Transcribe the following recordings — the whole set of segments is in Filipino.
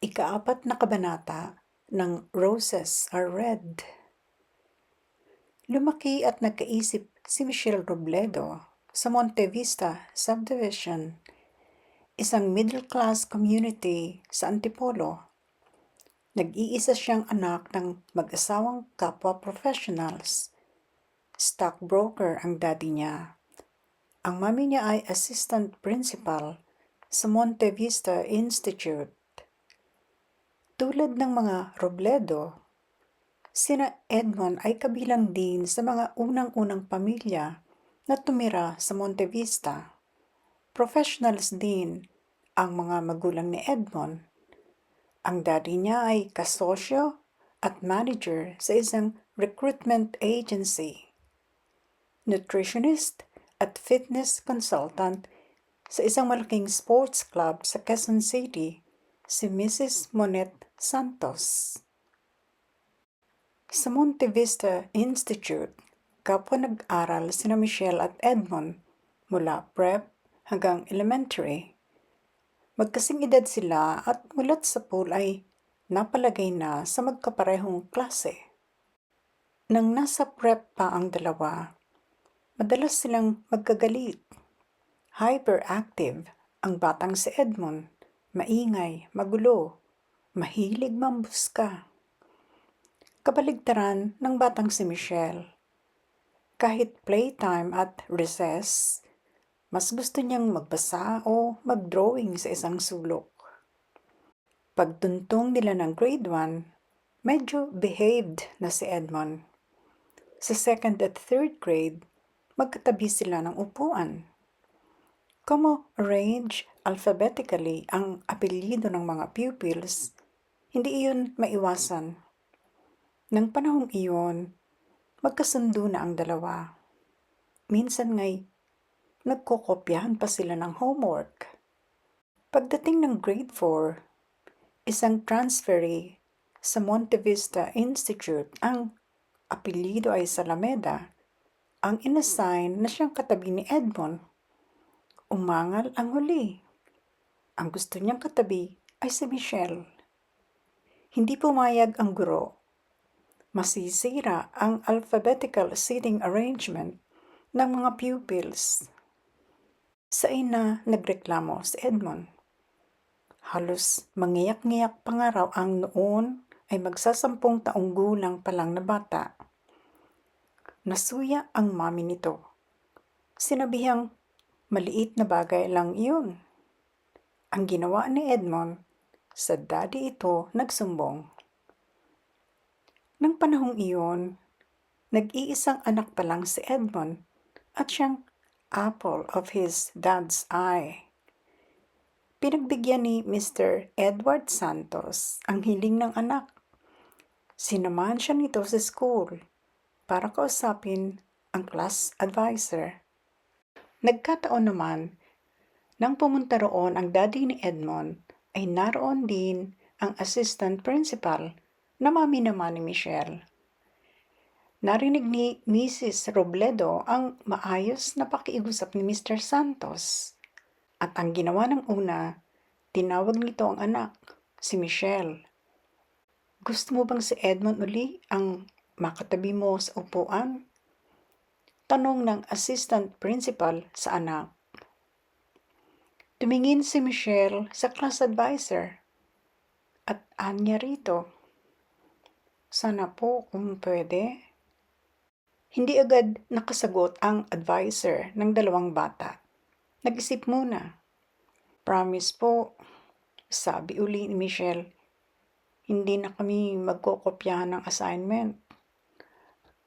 Ika-4 na kabanata ng Roses Are Red. Lumaki at nagkaisip si Michelle Robledo sa Monte Vista Subdivision, isang middle-class community sa Antipolo. Nag-iisa siyang anak ng mag-asawang kapwa professionals. Stockbroker ang daddy niya. Ang mami niya ay assistant principal sa Monte Vista Institute. Tulad ng mga Robledo, sina Edmond ay kabilang din sa mga unang-unang pamilya na tumira sa Monte Vista. Professionals din ang mga magulang ni Edmond. Ang daddy niya ay kasosyo at manager sa isang recruitment agency, nutritionist at fitness consultant sa isang malaking sports club sa Quezon City, si Mrs. Monet Santos. Sa Monte Vista Institute, kapwa nag-aral sina Michelle at Edmond mula prep hanggang elementary. Magkasing edad sila at mulat sa pool ay napalagay na sa magkaparehong klase. Nang nasa prep pa ang dalawa, madalas silang magkagalit. Hyperactive ang batang si Edmond, maingay, magulo, mahilig mambuska. Kabaligtaran ng batang si Michelle. Kahit playtime at recess, mas gusto niyang magbasa o mag-drawing sa isang sulok. Pagtuntong nila ng grade 1, medyo behaved na si Edmond. Sa 2nd at 3rd grade, magkatabi sila ng upuan. Como arrange alphabetically ang apelyido ng mga pupils, hindi iyon maiwasan. Nang panahong iyon, magkasundo na ang dalawa. Minsan nga'y nagkokopyahan pa sila ng homework. Pagdating ng grade 4, isang transferee sa Monte Vista Institute, ang apelyido ay Salameda, ang inassign na siyang katabi ni Edmond. Umangal ang huli. Ang gusto niyang katabi ay si Michelle. Hindi pumayag ang guro. Masisira ang alphabetical seating arrangement ng mga pupils. Sa ina nagreklamo si Edmond. Halos mangiyak-ngiyak pa nga raw ang noon ay magsasampung taong gulang pa lang na bata. Nasuya ang mami nito. Sinabihang maliit na bagay lang iyon. Ang ginawa ni Edmond, sa daddy ito nagsumbong. Nang panahong iyon, nag-iisang anak pa lang si Edmond at siyang apple of his dad's eye. Pinagbigyan ni Mr. Edward Santos ang hiling ng anak. Sinamahan siya nito sa school para kausapin ang class advisor. Nagkataon naman, nang pumunta roon ang daddy ni Edmond, ay naroon din ang assistant principal na mami naman ni Michelle. Narinig ni Mrs. Robledo ang maayos na pakiusap ni Mr. Santos. At ang ginawa ng una, tinawag nito ang anak, si Michelle. Gusto mo bang si Edmond uli ang makatabi mo sa upuan? Tanong ng assistant principal sa anak. Tumingin si Michelle sa class advisor at anya rito. Sana po kung pwede. Hindi agad nakasagot ang advisor ng dalawang bata. Nag-isip muna. Promise po, sabi uli ni Michelle, hindi na kami magkokopyahan ng assignment.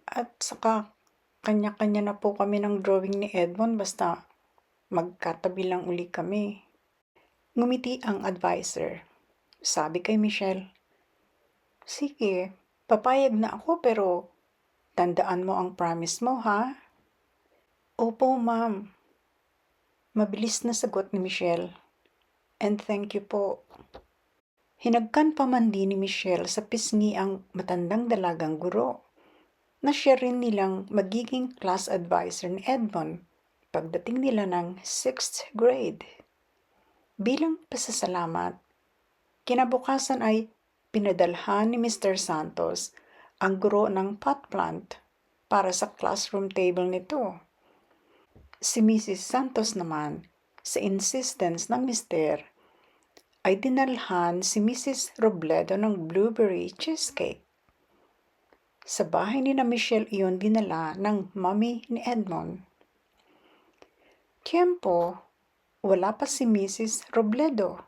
At saka, kanya-kanya na po kami ng drawing ni Edmond basta magkatabi lang uli kami. Ngumiti ang advisor. Sabi kay Michelle, sige, papayag na ako pero tandaan mo ang promise mo, ha? Opo, ma'am. Mabilis na sagot ni Michelle. And thank you po. Hinagkan pa man din ni Michelle sa pisngi ang matandang dalagang guro na siya rin nilang magiging class advisor ni Edmond pagdating nila ng 6th grade. Bilang pasasalamat, Kinabukasan ay pinadalhan ni Mr. Santos ang guro ng pot plant para sa classroom table nito. Si Mrs. Santos naman, sa insistence ng mister, ay dinalhan si Mrs. Robledo ng blueberry cheesecake. Sa bahay ni na Michelle iyon dinala ng mommy ni Edmond. Tiempo, wala pa si Mrs. Robledo.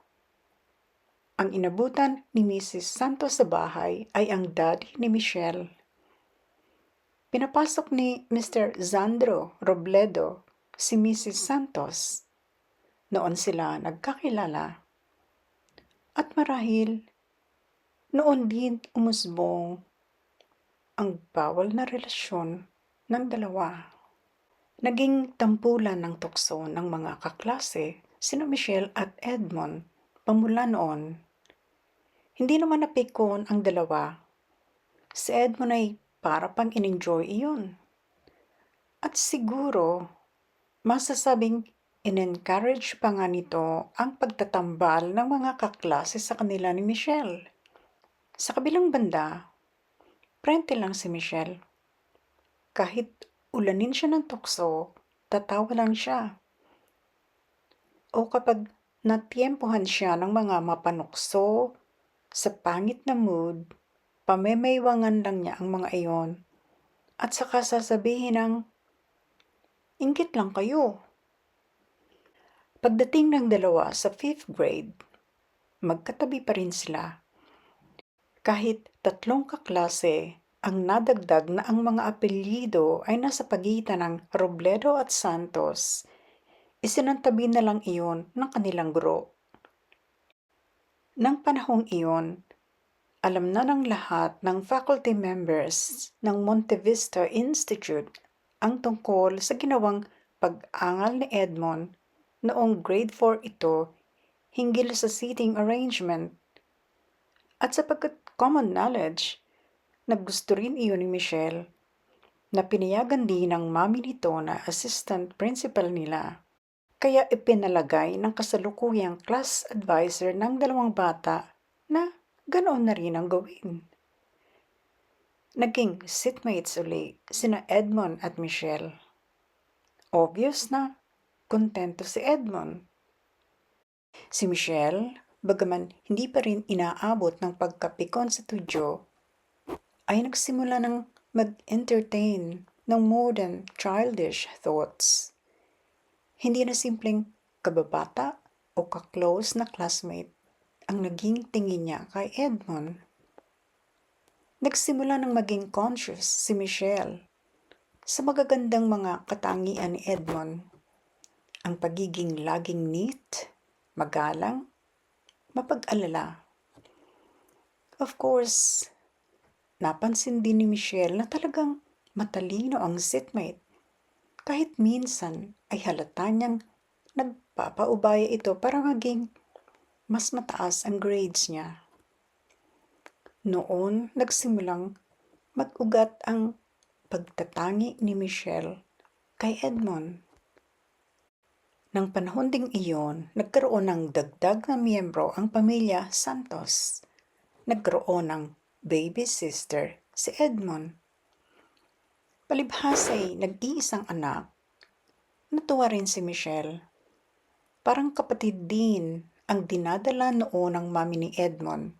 Ang inabutan ni Mrs. Santos sa bahay ay ang daddy ni Michelle. Pinapasok ni Mr. Zandro Robledo si Mrs. Santos. Noon sila nagkakilala. At marahil, noon din umusbong ang bawal na relasyon ng dalawa. Naging tampulan ng tukso ng mga kaklase sina Michelle at Edmond pamula noon. Hindi naman napikon ang dalawa. Si Edmond ay para pang in-enjoy iyon. At siguro, masasabing in-encourage pa nga nito ang pagtatambal ng mga kaklase sa kanila ni Michelle. Sa kabilang banda, prente lang si Michelle. Kahit ulanin siya ng tukso, tatawa lang siya. O kapag natyempohan siya ng mga mapanukso, sa pangit na mood, pamemaywangan lang niya ang mga iyon. At saka sasabihin ng, inggit lang kayo. Pagdating ng dalawa sa 5th grade, magkatabi pa rin sila. Kahit 3 kaklase ang nadagdag na ang mga apelyido ay nasa pagitan ng Robledo at Santos, isinantabi na lang iyon ng kanilang guro. Nang panahong iyon, alam na ng lahat ng faculty members ng Monte Vista Institute ang tungkol sa ginawang pag-angal ni Edmond noong grade 4 ito hinggil sa seating arrangement. At sapagkat common knowledge, naggusto rin iyon ni Michelle na pinayagan din ng mami nito na assistant principal nila. Kaya ipinalagay ng kasalukuyang class advisor ng dalawang bata na ganoon na rin ang gawin. Naging seatmates uli sina Edmond at Michelle. Obvious na kontento si Edmond. Si Michelle, bagaman hindi pa rin inaabot ng pagkapikon sa tudyo, ay nagsimula ng mag-entertain ng more than childish thoughts. Hindi na simpleng kababata o ka-close na classmate ang naging tingin niya kay Edmond. Nagsimula ng maging conscious si Michelle sa magagandang mga katangian ni Edmond. Ang pagiging laging neat, magalang, mapag-alala. Of course, napansin din ni Michelle na talagang matalino ang seatmate. Kahit minsan ay halata niyang nagpapaubaya ito para maging mas mataas ang grades niya. Noon nagsimulang mag-ugat ang pagtatangi ni Michelle kay Edmond. Nang panahon ding iyon, nagkaroon ng dagdag na miyembro ang pamilya Santos. Nagkaroon ng baby sister si Edmond. Palibhas ay nag-iisang anak. Natuwa rin si Michelle. Parang kapatid din ang dinadala noon ng mami ni Edmond.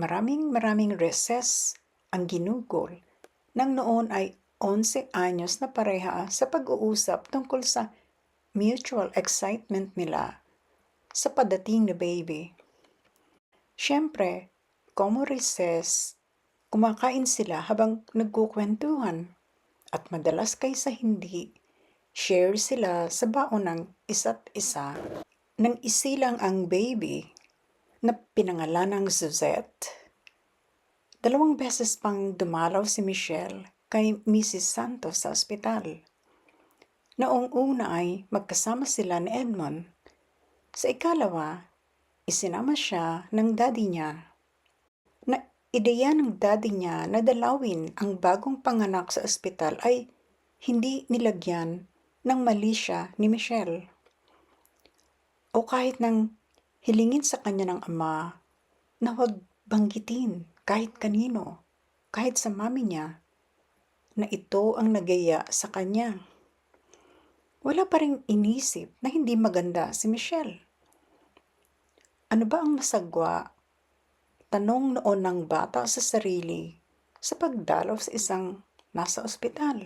Maraming recess ang ginugol nang noon ay 11 anyos na pareha sa pag-uusap tungkol sa mutual excitement nila sa padating na baby. Siyempre, como recess, kumakain sila habang nagkukwentuhan at madalas kaysa hindi, share sila sa baon ng isa't isa. Nang isilang ang baby na pinangalan ng Suzette, 2 beses pang dumalaw si Michelle kay Mrs. Santos sa ospital. Noong una ay magkasama sila ni Edmond. Sa ikalawa, isinama siya ng daddy niya. Ideya ng daddy niya na dalawin ang bagong panganak sa ospital ay hindi nilagyan ng mali siya ni Michelle. O kahit nang hilingin sa kanya ng ama na huwag banggitin kahit kanino, kahit sa mami niya, na ito ang nagaya sa kanya. Wala pa ring inisip na hindi maganda si Michelle. Ano ba ang masagwa? Tanong noon ng bata sa sarili sa pagdalaw sa isang nasa ospital.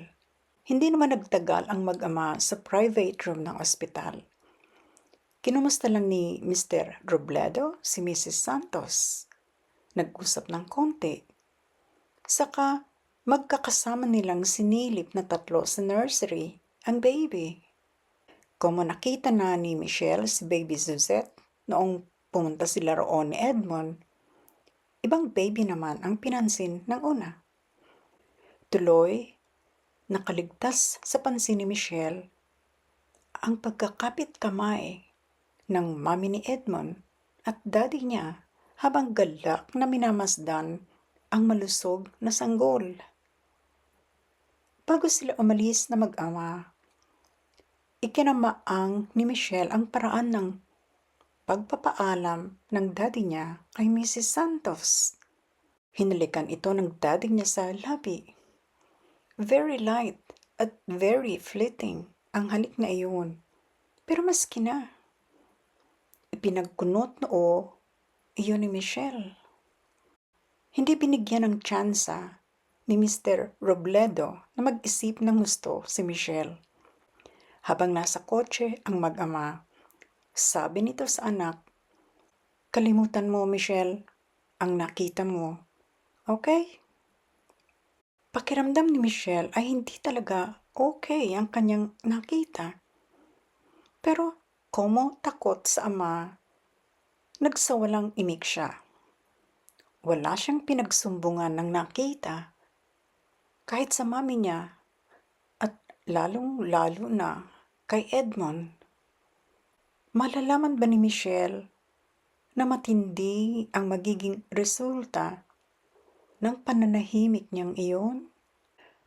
Hindi naman nagtagal ang mag-ama sa private room ng ospital. Kinumusta lang ni Mr. Robledo si Mrs. Santos. Nag-usap ng konti. Saka magkakasama nilang sinilip na tatlo sa nursery ang baby. Como nakita na ni Michelle si baby Suzette noong pumunta sila roon ni Edmond, ibang baby naman ang pinansin ng una. Tuloy, nakaligtas sa pansin ni Michelle ang pagkakapit kamay ng mami ni Edmond at daddy niya habang galak na minamasdan ang malusog na sanggol. Bago sila umalis na mag-ama, ikinamaang ni Michelle ang paraan ng pagpapaalam ng daddy niya kay Mrs. Santos. Hinalikan ito ng daddy niya sa labi. Very light at very fleeting ang halik na iyon. Pero maski na, ipinagkunot noo iyon ni Michelle. Hindi binigyan ng tsansa ni Mr. Robledo na mag-isip ng gusto si Michelle. Habang nasa kotse ang mag-ama, sabi nito sa anak, "Kalimutan mo, Michelle, ang nakita mo. Okay?" Pakiramdam ni Michelle ay hindi talaga okay ang kanyang nakita. Pero como takot sa ama, nagsawalang imik siya. Wala siyang pinagsumbungan ng nakita kahit sa mami niya at lalong-lalo na kay Edmond. Malalaman ba ni Michelle na matindi ang magiging resulta ng pananahimik niyang iyon?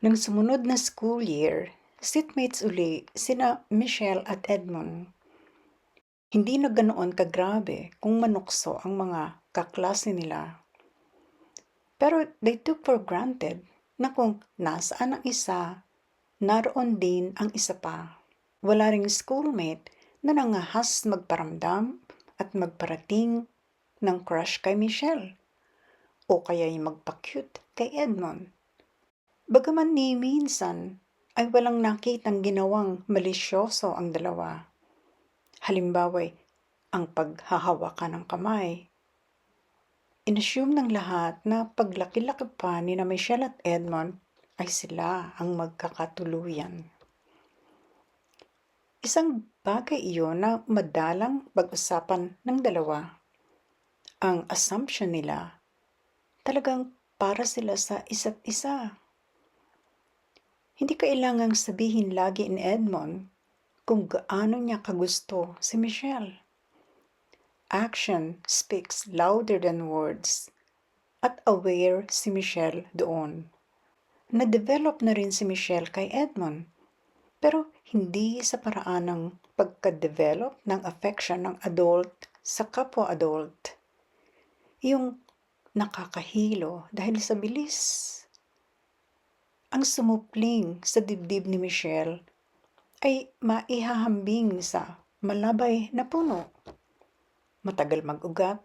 Nang sumunod na school year, seatmates uli sina Michelle at Edmond. Hindi na ganoon kagrabe kung manukso ang mga kaklase nila. Pero they took for granted na kung nasaan ang isa, naroon din ang isa pa. Wala ring schoolmate na nangahas magparamdam at magparating ng crush kay Michelle o kaya'y magpa-cute kay Edmond. Bagaman ni minsan ay walang nakitang ginawang malisyoso ang dalawa. Halimbawa'y ang paghahawakan ng kamay. Inassume ng lahat na paglaki-laki pa ni na Michelle at Edmond ay sila ang magkakatuluyan. Isang bagay iyon na madalang pag-usapan ng dalawa. Ang assumption nila, talagang para sila sa isa't isa. Hindi kailangang sabihin lagi ni Edmond kung gaano niya kagusto si Michelle. Action speaks louder than words at aware si Michelle doon. Na-develop na rin si Michelle kay Edmond pero hindi sa paraan ng pagka-develop ng affection ng adult sa kapwa-adult. Yung nakakahilo dahil sa bilis. Ang sumupling sa dibdib ni Michelle ay maihahambing sa malabay na puno. Matagal mag-ugat,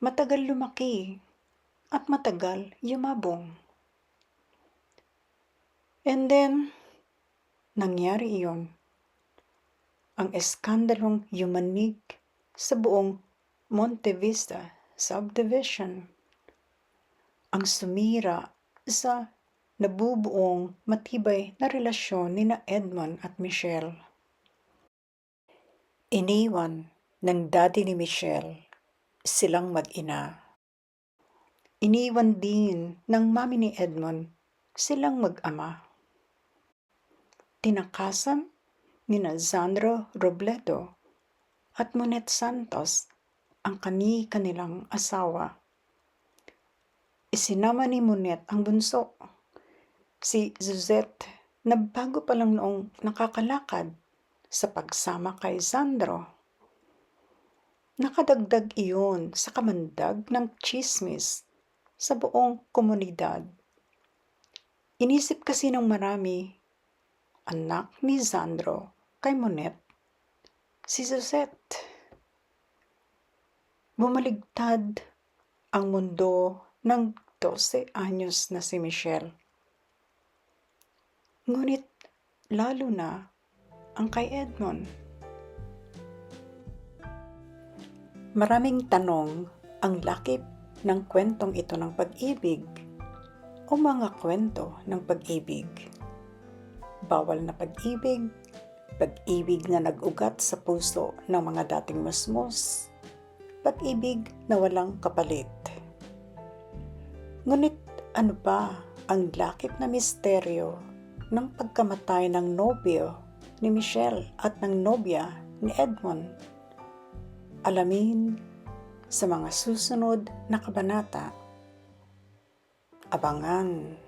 matagal lumaki, at matagal yumabong. And then, nangyari iyon. Ang eskandalong yumanig sa buong Monte Vista Subdivision. Ang sumira sa nabubuong matibay na relasyon ni na Edmond at Michelle. Iniwan ng daddy ni Michelle silang mag-ina. Iniwan din ng mami ni Edmond silang mag-ama. Tinakasan ni na Sandro Robledo at Monet Santos ang kanilang asawa. Isinama ni Monet ang bunso, si Suzette, na bago pa lang noong nakakalakad sa pagsama kay Sandro. Nakadagdag iyon sa kamandag ng tsismis sa buong komunidad. Inisip kasi ng marami, anak ni Sandro kay Monet, si Suzette. Bumaligtad ang mundo ng 12 anyos na si Michelle. Ngunit lalo na ang kay Edmond. Maraming tanong ang lakip ng kwentong ito ng pag-ibig o mga kwento ng pag-ibig. Bawal na pag-ibig, pag-ibig na nag-ugat sa puso ng mga dating musmos, pag-ibig na walang kapalit. Ngunit ano ba ang lakip na misteryo ng pagkamatay ng nobyo ni Michelle at ng nobya ni Edmond? Alamin sa mga susunod na kabanata. Abangan!